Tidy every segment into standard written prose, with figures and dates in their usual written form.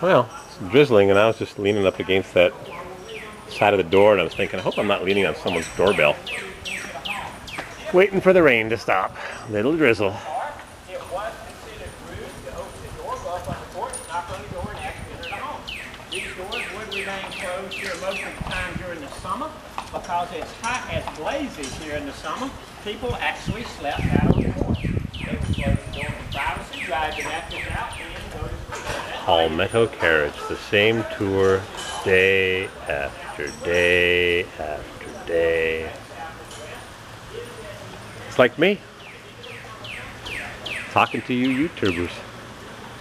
Well, it's drizzling, and I was just leaning up against that side of the door, and I was thinking, I hope I'm not leaning on someone's doorbell. Waiting for the rain to stop. Little drizzle. It was considered rude to open the door, go up on the porch, knock on the door, and actually enter the home. These doors would remain closed here most of the time during the summer because it's hot as blazes here in the summer. People actually slept out on the porch. They would close the door for privacy, drive the mattress out, and go to sleep. Palmetto carriage, the same tour day after day after day. It's like me, talking to you YouTubers.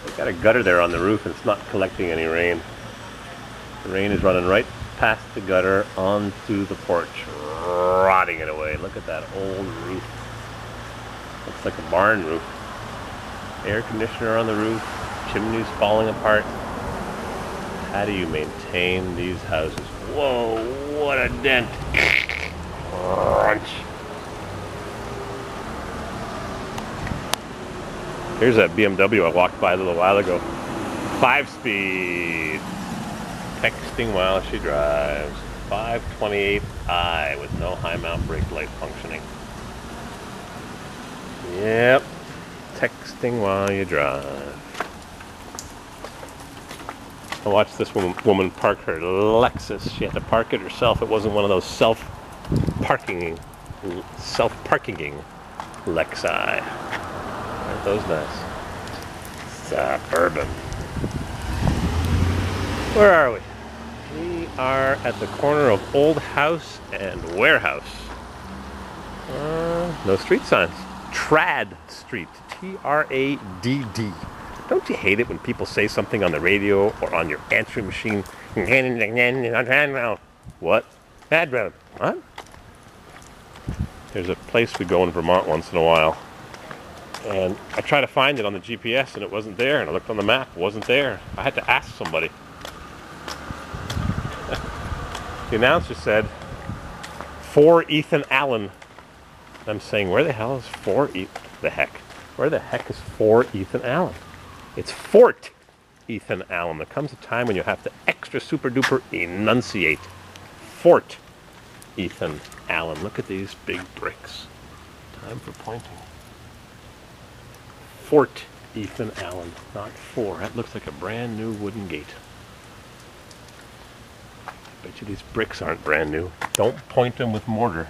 We've got a gutter there on the roof and it's not collecting any rain. The rain is running right past the gutter onto the porch, rotting it away. Look at that old roof. Looks like a barn roof. Air conditioner on the roof, chimneys falling apart. How do you maintain these houses? Whoa, what a dent. Crunch. Here's that BMW I walked by a little while ago. 5-speed. Texting while she drives. 528i with no high mount brake light functioning. Yep. Texting while you drive. I watched this woman park her Lexus. She had to park it herself. It wasn't one of those self-parkinging Lexi. Aren't those nice? Suburban. Where are we? We are at the corner of Old House and Warehouse. No street signs. Trad Street. T-R-A-D-D. Don't you hate it when people say something on the radio or on your answering machine? What? What? There's a place we go in Vermont once in a while. And I tried to find it on the GPS and it wasn't there. And I looked on the map, it wasn't there. I had to ask somebody. The announcer said, "For Ethan Allen." I'm saying, where the hell is the heck? Where the heck is for Ethan Allen? It's Fort Ethan Allen. There comes a time when you have to extra super duper enunciate. Fort Ethan Allen. Look at these big bricks. Time for pointing. Fort Ethan Allen, not four. That looks like a brand new wooden gate. I bet you these bricks aren't brand new. Don't point them with mortar.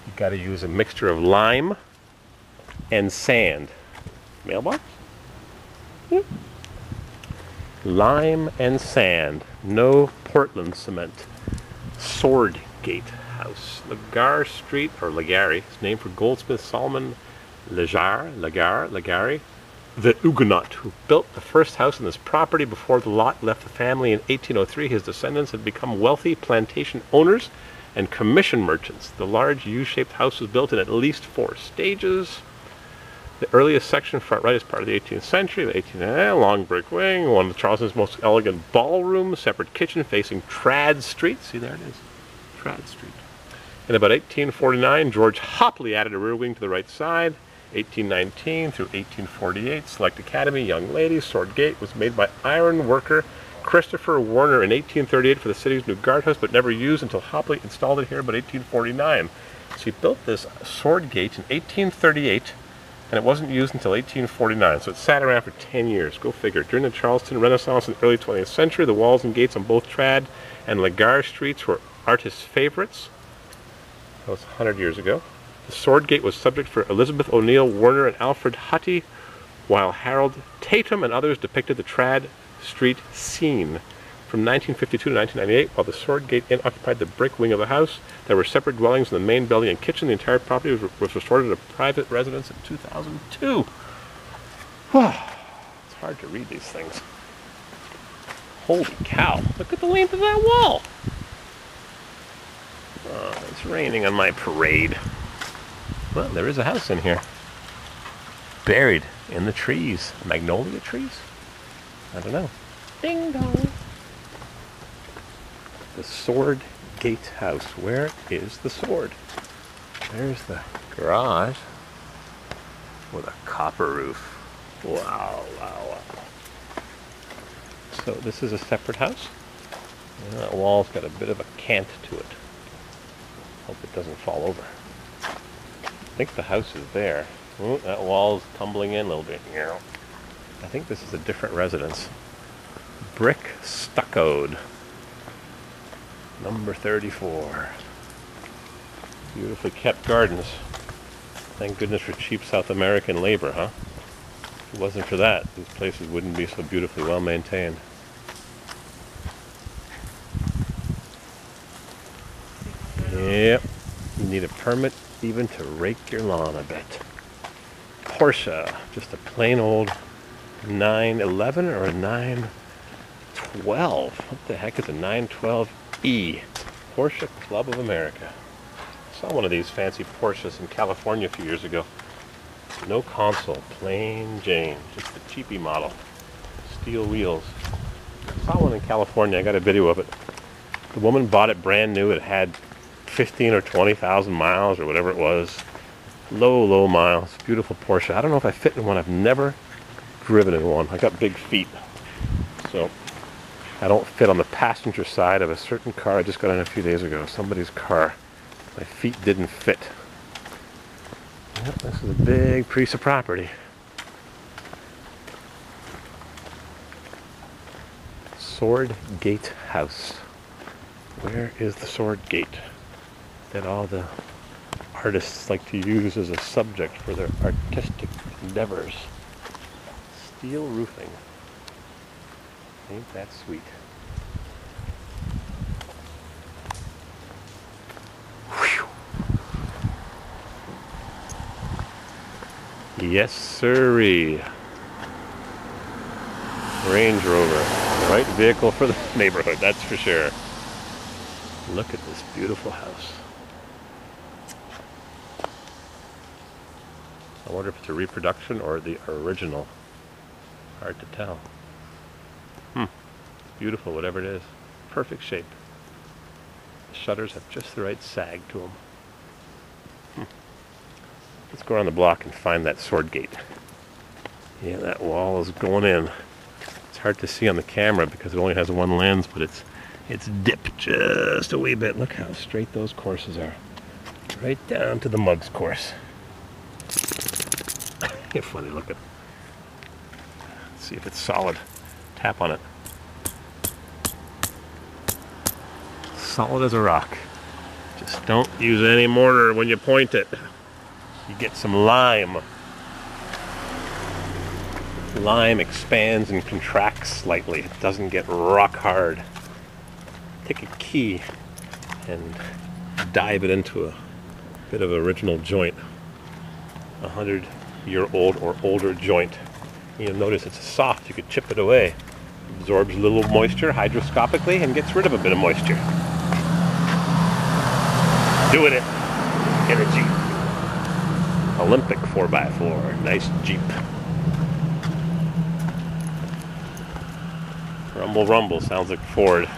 You got to use a mixture of lime and sand. Mailbox? Yep. Lime and sand. No Portland cement. Sword Gate House. Lagar Street, or Lagari, is named for goldsmith Solomon Lagari, the Huguenot, who built the first house on this property before the lot left the family in 1803. His descendants had become wealthy plantation owners and commission merchants. The large U-shaped house was built in at least 4 stages. The earliest section, front right, is part of the 18th century. Long brick wing, one of Charleston's most elegant ballrooms, separate kitchen facing Trad Street. See, there it is, Trad Street. In about 1849, George Hopley added a rear wing to the right side. 1819 through 1848, Select Academy, Young Ladies, Sword Gate was made by iron worker Christopher Warner in 1838 for the city's new guardhouse, but never used until Hopley installed it here about 1849. So he built this Sword Gate in 1838, and it wasn't used until 1849, so it sat around for 10 years. Go figure. During the Charleston Renaissance in the early 20th century, the walls and gates on both Trad and Lagar streets were artists' favorites. That was 100 years ago. The Sword Gate was subject for Elizabeth O'Neill, Warner, and Alfred Hutty, while Harold Tatum and others depicted the Trad Street scene. From 1952 to 1998, while the Sword Gate Inn occupied the brick wing of the house, there were separate dwellings in the main building and kitchen. The entire property was restored as a private residence in 2002. It's hard to read these things. Holy cow, look at the length of that wall. Oh, it's raining on my parade. Well, there is a house in here. Buried in the trees. Magnolia trees? I don't know. Ding dong. The Sword Gate House. Where is the sword? There's the garage with a copper roof. Wow, wow, wow. So this is a separate house. And that wall's got a bit of a cant to it. Hope it doesn't fall over. I think the house is there. Ooh, that wall's tumbling in a little bit. I think this is a different residence. Brick stuccoed. Number 34. Beautifully kept gardens. Thank goodness for cheap South American labor, huh? If it wasn't for that, these places wouldn't be so beautifully well maintained. Yep, you need a permit even to rake your lawn, I bet. Porsche, just a plain old 911 or a 912. What the heck is a 912E? Porsche Club of America. Saw one of these fancy Porsches in California a few years ago. No console, plain Jane, just the cheapy model. Steel wheels. Saw one in California, I got a video of it. The woman bought it brand new. It had 15 or 20,000 miles or whatever it was. Low miles. Beautiful Porsche. I don't know if I fit in one. I've never driven in one. I got big feet. So I don't fit on the passenger side of a certain car I just got in a few days ago. Somebody's car. My feet didn't fit. Yep, this is a big piece of property. Sword Gate House. Where is the Sword Gate that all the artists like to use as a subject for their artistic endeavors? Steel roofing. Ain't that sweet? Whew. Yes, sirree. Range Rover. The right vehicle for the neighborhood, that's for sure. Look at this beautiful house. I wonder if it's a reproduction or the original. Hard to tell. It's beautiful, whatever it is. Perfect shape. The shutters have just the right sag to them. Let's go around the block and find that Sword Gate. Yeah, that wall is going in. It's hard to see on the camera because it only has one lens, but it's dipped just a wee bit. Look how straight those courses are. Right down to the mugs course. You're funny looking. Let's see if it's solid. Tap on it. Solid as a rock. Just don't use any mortar when you point it. You get some lime. Lime expands and contracts slightly. It doesn't get rock hard. Take a key and dive it into a bit of original joint. 100-year-old or older joint. You'll notice it's soft. You could chip it away. Absorbs a little moisture hydroscopically and gets rid of a bit of moisture. Doing it in a Jeep. Olympic 4x4. Nice Jeep. Rumble rumble. Sounds like Ford.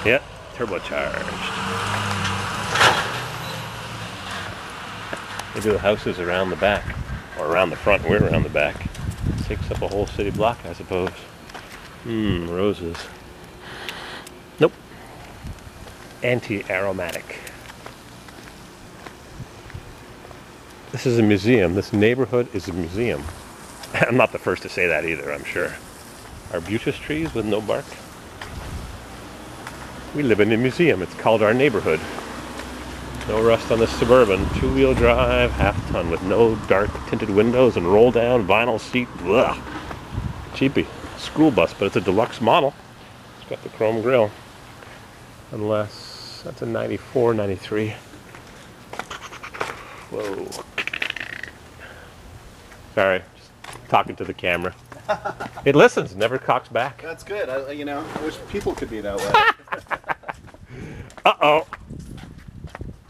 Yep, turbocharged. Maybe the house is around the back, or around the front. We're around the back. It takes up a whole city block, I suppose. Roses. Nope. Anti-aromatic. This is a museum. This neighborhood is a museum. I'm not the first to say that either, I'm sure. Arbutus trees with no bark. We live in a museum. It's called our neighborhood. No rust on the Suburban. 2-wheel drive, half-ton with no dark tinted windows and roll-down vinyl seat. Ugh. Cheapy. School bus, but it's a deluxe model. It's got the chrome grille. Unless that's a 94, 93. Whoa. Sorry, just talking to the camera. It listens, never cocks back. That's good. I wish people could be that way. Uh-oh.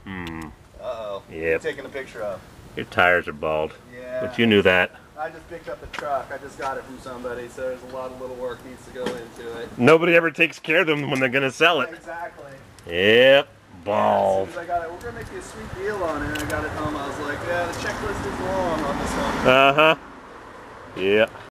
Uh-oh. Yep. Taking a picture of. Your tires are bald. Yeah. But you knew that. I just picked up the truck. I just got it from somebody, so there's a lot of little work needs to go into it. Nobody ever takes care of them when they're going to sell it. Exactly. Yep. Yeah, Bald. as soon as I got it, we're going to make you a sweet deal on it. I got it home. I was like, yeah, the checklist is long on this one. Uh-huh. Yeah.